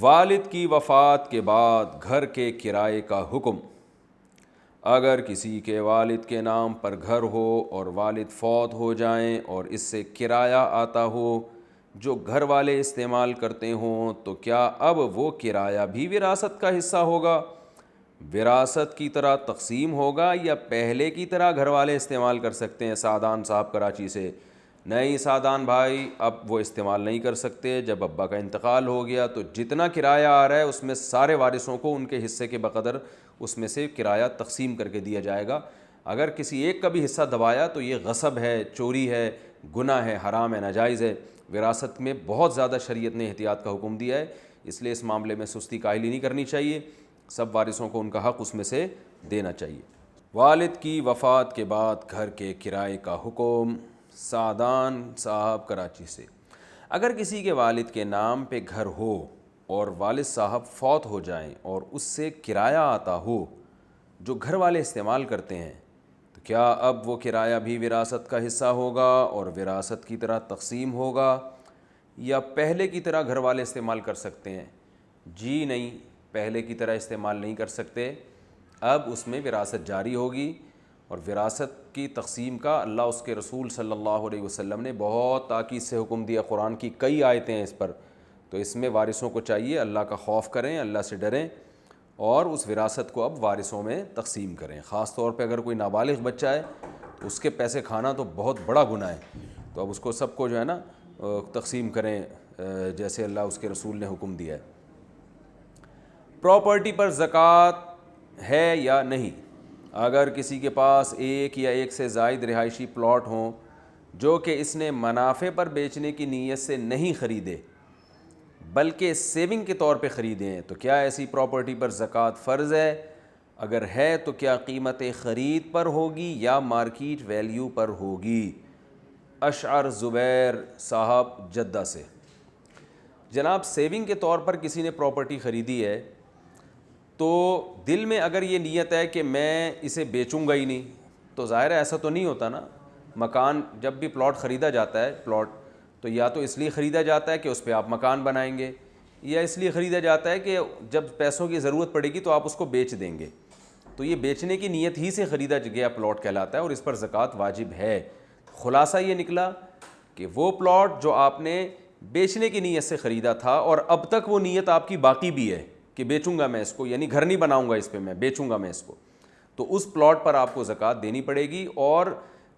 والد کی وفات کے بعد گھر کے کرائے کا حکم۔ اگر کسی کے والد کے نام پر گھر ہو اور والد فوت ہو جائیں اور اس سے کرایہ آتا ہو جو گھر والے استعمال کرتے ہوں، تو کیا اب وہ کرایہ بھی وراثت کا حصہ ہوگا؟ وراثت کی طرح تقسیم ہوگا یا پہلے کی طرح گھر والے استعمال کر سکتے ہیں؟ سعدان صاحب کراچی سے۔ نہیں سعدان بھائی، اب وہ استعمال نہیں کر سکتے۔ جب ابا کا انتقال ہو گیا تو جتنا کرایہ آ رہا ہے اس میں سارے وارثوں کو ان کے حصے کے بقدر اس میں سے کرایہ تقسیم کر کے دیا جائے گا۔ اگر کسی ایک کا بھی حصہ دبایا تو یہ غصب ہے، چوری ہے، گناہ ہے، حرام ہے، ناجائز ہے۔ وراثت میں بہت زیادہ شریعت نے احتیاط کا حکم دیا ہے، اس لیے اس معاملے میں سستی کاہلی نہیں کرنی چاہیے، سب وارثوں کو ان کا حق اس میں سے دینا چاہیے۔ والد کی وفات کے بعد گھر کے کرائے کا حکم۔ سعدان صاحب کراچی سے۔ اگر کسی کے والد کے نام پہ گھر ہو اور والد صاحب فوت ہو جائیں اور اس سے کرایہ آتا ہو جو گھر والے استعمال کرتے ہیں، تو کیا اب وہ کرایہ بھی وراثت کا حصہ ہوگا اور وراثت کی طرح تقسیم ہوگا یا پہلے کی طرح گھر والے استعمال کر سکتے ہیں؟ جی نہیں، پہلے کی طرح استعمال نہیں کر سکتے، اب اس میں وراثت جاری ہوگی، اور وراثت کی تقسیم کا اللہ اس کے رسول صلی اللہ علیہ وسلم نے بہت تاکید سے حکم دیا، قرآن کی کئی آیتیں ہیں اس پر۔ تو اس میں وارثوں کو چاہیے اللہ کا خوف کریں، اللہ سے ڈریں اور اس وراثت کو اب وارثوں میں تقسیم کریں۔ خاص طور پہ اگر کوئی نابالغ بچہ ہے تو اس کے پیسے کھانا تو بہت بڑا گناہ ہے، تو اب اس کو سب کو جو ہے نا تقسیم کریں جیسے اللہ اس کے رسول نے حکم دیا ہے۔ پراپرٹی پر زکوٰۃ ہے یا نہیں؟ اگر کسی کے پاس ایک یا ایک سے زائد رہائشی پلاٹ ہوں جو کہ اس نے منافع پر بیچنے کی نیت سے نہیں خریدے بلکہ سیونگ کے طور پہ خریدے ہیں، تو کیا ایسی پراپرٹی پر زکوٰۃ فرض ہے؟ اگر ہے تو کیا قیمت خرید پر ہوگی یا مارکیٹ ویلیو پر ہوگی؟ اشعر زبیر صاحب جدہ سے۔ جناب، سیونگ کے طور پر کسی نے پراپرٹی خریدی ہے تو دل میں اگر یہ نیت ہے کہ میں اسے بیچوں گا ہی نہیں، تو ظاہر ہے ایسا تو نہیں ہوتا نا۔ مکان جب بھی پلاٹ خریدا جاتا ہے، پلاٹ تو یا تو اس لیے خریدا جاتا ہے کہ اس پہ آپ مکان بنائیں گے، یا اس لیے خریدا جاتا ہے کہ جب پیسوں کی ضرورت پڑے گی تو آپ اس کو بیچ دیں گے، تو یہ بیچنے کی نیت ہی سے خریدا گیا پلاٹ کہلاتا ہے اور اس پر زکوٰۃ واجب ہے۔ خلاصہ یہ نکلا کہ وہ پلاٹ جو آپ نے بیچنے کی نیت سے خریدا تھا اور اب تک وہ نیت آپ کی باقی بھی ہے کہ بیچوں گا میں اس کو، یعنی گھر نہیں بناؤں گا اس پہ، میں بیچوں گا میں اس کو، تو اس پلاٹ پر آپ کو زکوٰۃ دینی پڑے گی۔ اور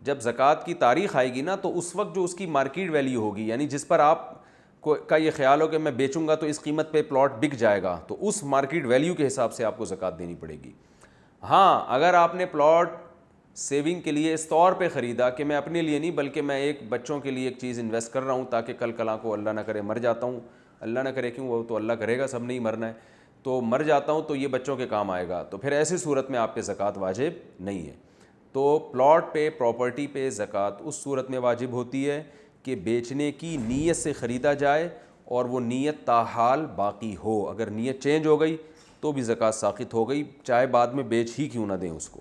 جب زکوٰۃ کی تاریخ آئے گی نا تو اس وقت جو اس کی مارکیٹ ویلیو ہوگی، یعنی جس پر آپ کا یہ خیال ہو کہ میں بیچوں گا تو اس قیمت پہ پلاٹ بک جائے گا، تو اس مارکیٹ ویلیو کے حساب سے آپ کو زکوٰۃ دینی پڑے گی۔ ہاں، اگر آپ نے پلاٹ سیونگ کے لیے اس طور پہ خریدا کہ میں اپنے لیے نہیں بلکہ میں ایک بچوں کے لیے ایک چیز انویسٹ کر رہا ہوں تاکہ کل کلاں کو اللہ نہ کرے مر جاتا ہوں، اللہ نہ کرے کیوں، وہ تو اللہ کرے گا، سب نہیں مرنا ہے، تو مر جاتا ہوں تو یہ بچوں کے کام آئے گا، تو پھر ایسی صورت میں آپ پہ زکوٰۃ واجب نہیں ہے۔ تو پلاٹ پہ، پراپرٹی پہ زکوٰۃ اس صورت میں واجب ہوتی ہے کہ بیچنے کی نیت سے خریدا جائے اور وہ نیت تاحال باقی ہو۔ اگر نیت چینج ہو گئی تو بھی زکوٰۃ ساقط ہو گئی، چاہے بعد میں بیچ ہی کیوں نہ دیں اس کو۔